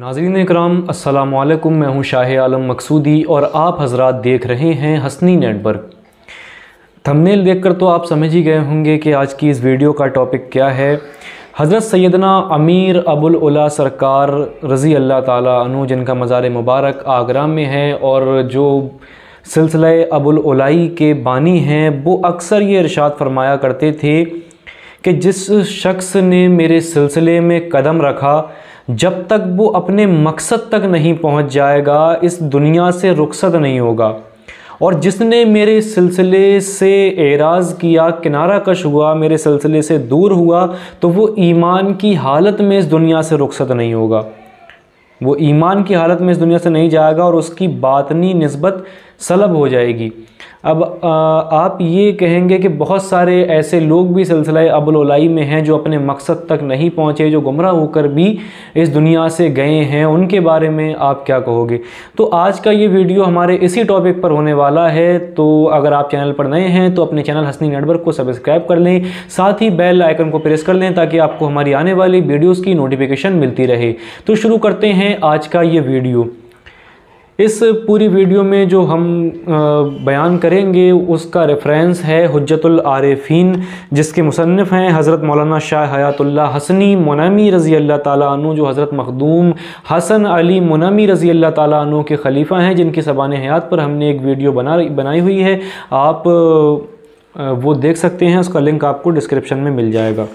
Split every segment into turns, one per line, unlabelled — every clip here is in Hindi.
नाज़रीन इकराम अस्सलामु अलैकुम, मैं हूँ शाह आलम मकसूदी और आप हज़रात देख रहे हैं हसनी नेटवर्क। थंबनेल देखकर तो आप समझ ही गए होंगे कि आज की इस वीडियो का टॉपिक क्या है। हज़रत सैयदना अमीर अबुल उला सरकार रज़ी अल्लाह ताला अन्हु, जिनका मज़ार मुबारक आगरा में है और जो सिलसिला अबुल उलाई के बानी हैं, वो अक्सर ये इरशाद फरमाया करते थे कि जिस शख्स ने मेरे सिलसिले में कदम रखा, जब तक वो अपने मकसद तक नहीं पहुंच जाएगा इस दुनिया से रुखसत नहीं होगा। और जिसने मेरे सिलसिले से एराज़ किया, किनारा कश हुआ, मेरे सिलसिले से दूर हुआ, तो वो ईमान की हालत में इस दुनिया से रुखसत नहीं होगा। वो ईमान की हालत में इस दुनिया से नहीं जाएगा और उसकी बातनी निस्बत सलब हो जाएगी। अब आप ये कहेंगे कि बहुत सारे ऐसे लोग भी सिलसिला अबुल उलाई में हैं जो अपने मकसद तक नहीं पहुँचे, जो गुमराह होकर भी इस दुनिया से गए हैं, उनके बारे में आप क्या कहोगे? तो आज का ये वीडियो हमारे इसी टॉपिक पर होने वाला है। तो अगर आप चैनल पर नए हैं तो अपने चैनल हसनी नेटवर्क को सब्सक्राइब कर लें, साथ ही बेल आइकन को प्रेस कर लें ताकि आपको हमारी आने वाली वीडियोज़ की नोटिफिकेशन मिलती रहे। तो शुरू करते हैं आज का ये वीडियो। इस पूरी वीडियो में जो हम बयान करेंगे उसका रेफरेंस है हुज्जतुल आरिफीन, जिसके मुसन्निफ़ हैं हज़रत मौलाना शाह हयातुल्लाह हसनी मुनव्वी रज़ी अल्लाह ताला अन्हु, जो हज़रत मखदूम हसन अली मुनव्वी रज़ी अल्लाह ताला अन्हु के ख़लीफ़ा हैं, जिनकी ज़बान हयात पर हमने एक वीडियो बनाई हुई है। आप वो देख सकते हैं, उसका लिंक आपको डिस्क्रिप्शन में मिल जाएगा।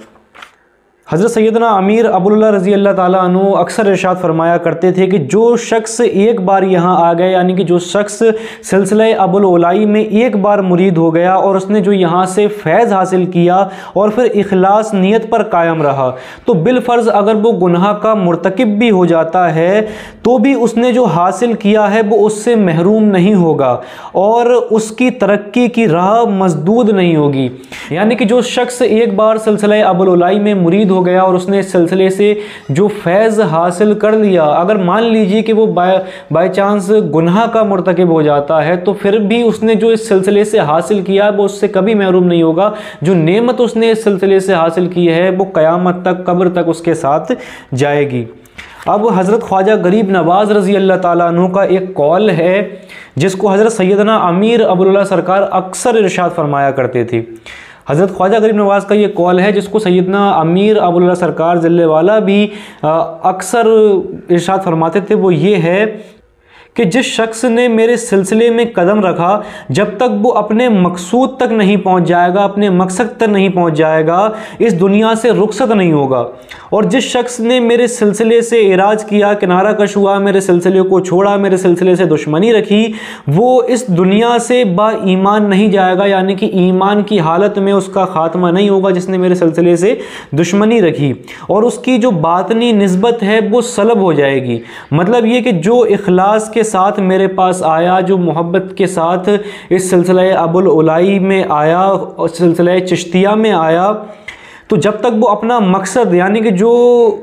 हज़रत सैयदना अमीर अबुल उला रज़ी अल्लाह ताला अन्हु अक्सर इरशाद फरमाया करते थे कि जो शख्स एक बार यहाँ आ गए, यानी कि जो शख्स सिलसिला अबुल उलाई में एक बार मुरीद हो गया और उसने जो यहाँ से फैज़ हासिल किया और फिर इखलास नीयत पर कायम रहा, तो बिलफ़र्ज़ अगर वो गुनाह का मुर्तकिब भी हो जाता है तो भी उसने जो हासिल किया है वो उससे महरूम नहीं होगा और उसकी तरक्की की राह मसदूद नहीं होगी। यानी कि जो शख्स एक बार सिलसिला अबुल उलाई में मुरीद गया और उसने इस सिलसिले से जो फैज़ हासिल कर लिया, अगर मान लीजिए कि वो बाय चांस गुनाह का मुर्तकिब हो जाता है, तो फिर भी उसने जो इस सिलसिले से हासिल किया वो उससे कभी महरूम नहीं होगा। जो नेमत उसने इस सिलसिले से हासिल की है वो क़यामत तक, कब्र तक उसके साथ जाएगी। अब हज़रत ख्वाजा गरीब नवाज़ रज़ी अल्लाह ताला अन्हु का एक कौल है जिसको हज़रत सैयदना अमीर अबुल उला सरकार अक्सर इरशाद फरमाया करते थे। हज़रत ख्वाजा गरीब नवाज़ का ये कौल है जिसको सैयदना अमीर अबुल उला सरकार ज़िल्ले वाला भी अक्सर इरशाद फरमाते थे। वो ये है कि जिस शख्स ने मेरे सिलसिले में कदम रखा, जब तक वो अपने मकसूद तक नहीं पहुंच जाएगा, अपने मकसद तक नहीं पहुंच जाएगा, इस दुनिया से रुखसत नहीं होगा। और जिस शख्स ने मेरे सिलसिले से इराज किया, किनारा कश हुआ, मेरे सिलसिले को छोड़ा, मेरे सिलसिले से दुश्मनी रखी, वो इस दुनिया से बाईमान नहीं जाएगा, यानी कि ईमान की हालत में उसका खात्मा नहीं होगा जिसने मेरे सिलसिले से दुश्मनी रखी, और उसकी जो बातनी निस्बत है वो सलब हो जाएगी। मतलब ये कि जो इखलास के साथ मेरे पास आया, जो मोहब्बत के साथ इस सिलसिला अबुल उलाई में आया और सिलसिला चिश्तिया में आया, तो जब तक वो अपना मकसद, यानी कि जो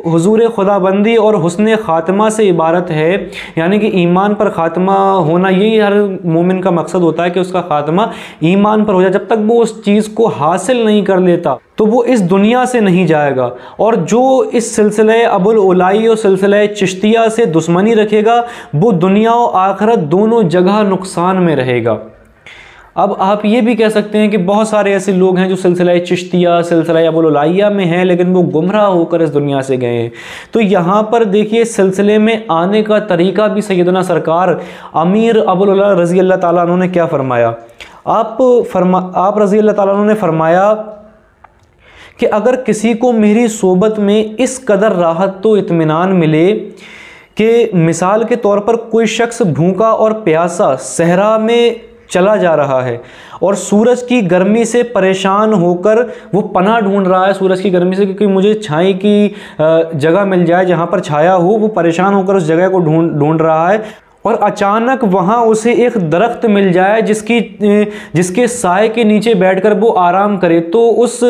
हुजूर खुदाबंदी और हुस्न ख़ात्मा से इबारत है, यानी कि ईमान पर ख़ात्मा होना, यही हर मोमिन का मकसद होता है कि उसका ख़ात्मा ईमान पर हो जाए, जब तक वो उस चीज़ को हासिल नहीं कर लेता तो वो इस दुनिया से नहीं जाएगा। और जो इस सिलसिला अबुल उलाई और सिलसिला चिश्तिया से दुश्मनी रखेगा वो दुनिया और आखिरत दोनों जगह नुकसान में रहेगा। अब आप ये भी कह सकते हैं कि बहुत सारे ऐसे लोग हैं जो सिलसिला चिश्तिया, सिलसिला अबुल उलाइया में हैं, लेकिन वो गुमराह होकर इस दुनिया से गए हैं। तो यहाँ पर देखिए, सिलसिले में आने का तरीका भी सैयदना सरकार अमीर अबुल उला रज़ी अल्लाह ताला अन्हु ने क्या फरमाया? आप रज़ी अल्लाह ताला अन्हु ने फरमाया कि अगर किसी को मेरी सोबत में इस कदर राहत तो इत्मीनान मिले कि मिसाल के तौर पर कोई शख्स भूखा और प्यासा सहरा में चला जा रहा है और सूरज की गर्मी से परेशान होकर वो पनाह ढूंढ रहा है सूरज की गर्मी से, क्योंकि मुझे छाई की जगह मिल जाए जहाँ पर छाया हो, वो परेशान होकर उस जगह को ढूंढ रहा है, और अचानक वहाँ उसे एक दरख्त मिल जाए जिसके साए के नीचे बैठकर वो आराम करे, तो उस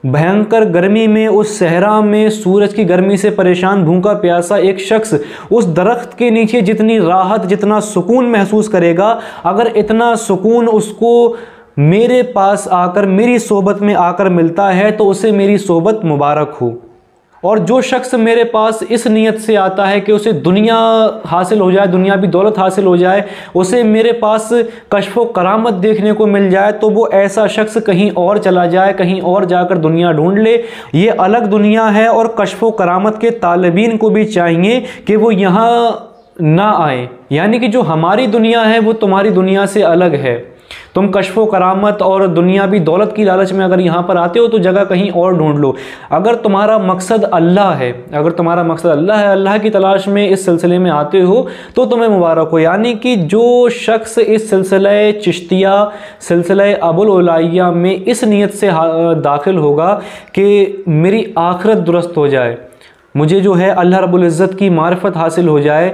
भयंकर गर्मी में, उस सहरा में, सूरज की गर्मी से परेशान भूखा प्यासा एक शख्स उस दरख्त के नीचे जितनी राहत, जितना सुकून महसूस करेगा, अगर इतना सुकून उसको मेरे पास आकर, मेरी सोबत में आकर मिलता है तो उसे मेरी सोबत मुबारक हो। और जो शख्स मेरे पास इस नीयत से आता है कि उसे दुनिया हासिल हो जाए, दुनियावी दौलत हासिल हो जाए, उसे मेरे पास कश्फ व करामत देखने को मिल जाए, तो वो ऐसा शख्स कहीं और चला जाए, कहीं और जाकर दुनिया ढूंढ ले। ये अलग दुनिया है और कश्फ व करामत के तालिबीन को भी चाहिए कि वो यहाँ ना आए। यानी कि जो हमारी दुनिया है वो तुम्हारी दुनिया से अलग है। तुम कश्फ व करामत और दुनियावी दौलत की लालच में अगर यहाँ पर आते हो तो जगह कहीं और ढूंढ लो। अगर तुम्हारा मकसद अल्लाह है, अगर तुम्हारा मकसद अल्लाह है, अल्लाह की तलाश में इस सिलसिले में आते हो तो तुम्हें मुबारक हो। यानी कि जो शख्स इस सिलसिले चिश्तिया, सिलसिले अबुल उलाइया में इस नीयत से दाखिल होगा कि मेरी आखिरत दुरुस्त हो जाए, मुझे जो है अल्लाह रब्बुल इज़्ज़त की मारिफत हासिल हो जाए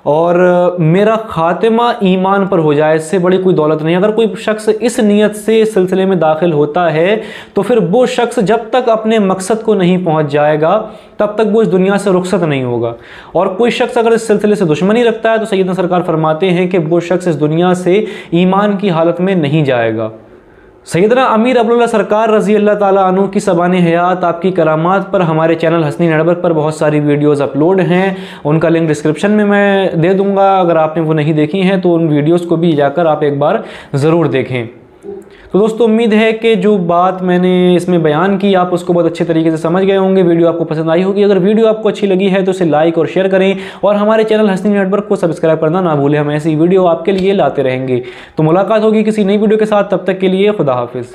और मेरा खातिमा ईमान पर हो जाए, इससे बड़ी कोई दौलत नहीं। अगर कोई शख्स इस नीयत से इस सिलसिले में दाखिल होता है तो फिर वो शख्स जब तक अपने मकसद को नहीं पहुंच जाएगा तब तक वो इस दुनिया से रुखसत नहीं होगा। और कोई शख्स अगर इस सिलसिले से दुश्मनी रखता है तो सैयदना सरकार फरमाते हैं कि वो शख्स इस दुनिया से ईमान की हालत में नहीं जाएगा। सैयदना अमीर अब्दुल्ला सरकार रज़ी अल्लाह ताला अन्हु की सबाने हयात, आपकी करामात पर हमारे चैनल हसनी नेटवर्क पर बहुत सारी वीडियोस अपलोड हैं। उनका लिंक डिस्क्रिप्शन में मैं दे दूंगा। अगर आपने वो नहीं देखी हैं तो उन वीडियोस को भी जाकर आप एक बार ज़रूर देखें। तो दोस्तों, उम्मीद है कि जो बात मैंने इसमें बयान की आप उसको बहुत अच्छे तरीके से समझ गए होंगे। वीडियो आपको पसंद आई होगी। अगर वीडियो आपको अच्छी लगी है तो इसे लाइक और शेयर करें और हमारे चैनल हसनी नेटवर्क को सब्सक्राइब करना ना भूलें। हम ऐसी वीडियो आपके लिए लाते रहेंगे। तो मुलाकात होगी किसी नई वीडियो के साथ, तब तक के लिए खुदा हाफिज़।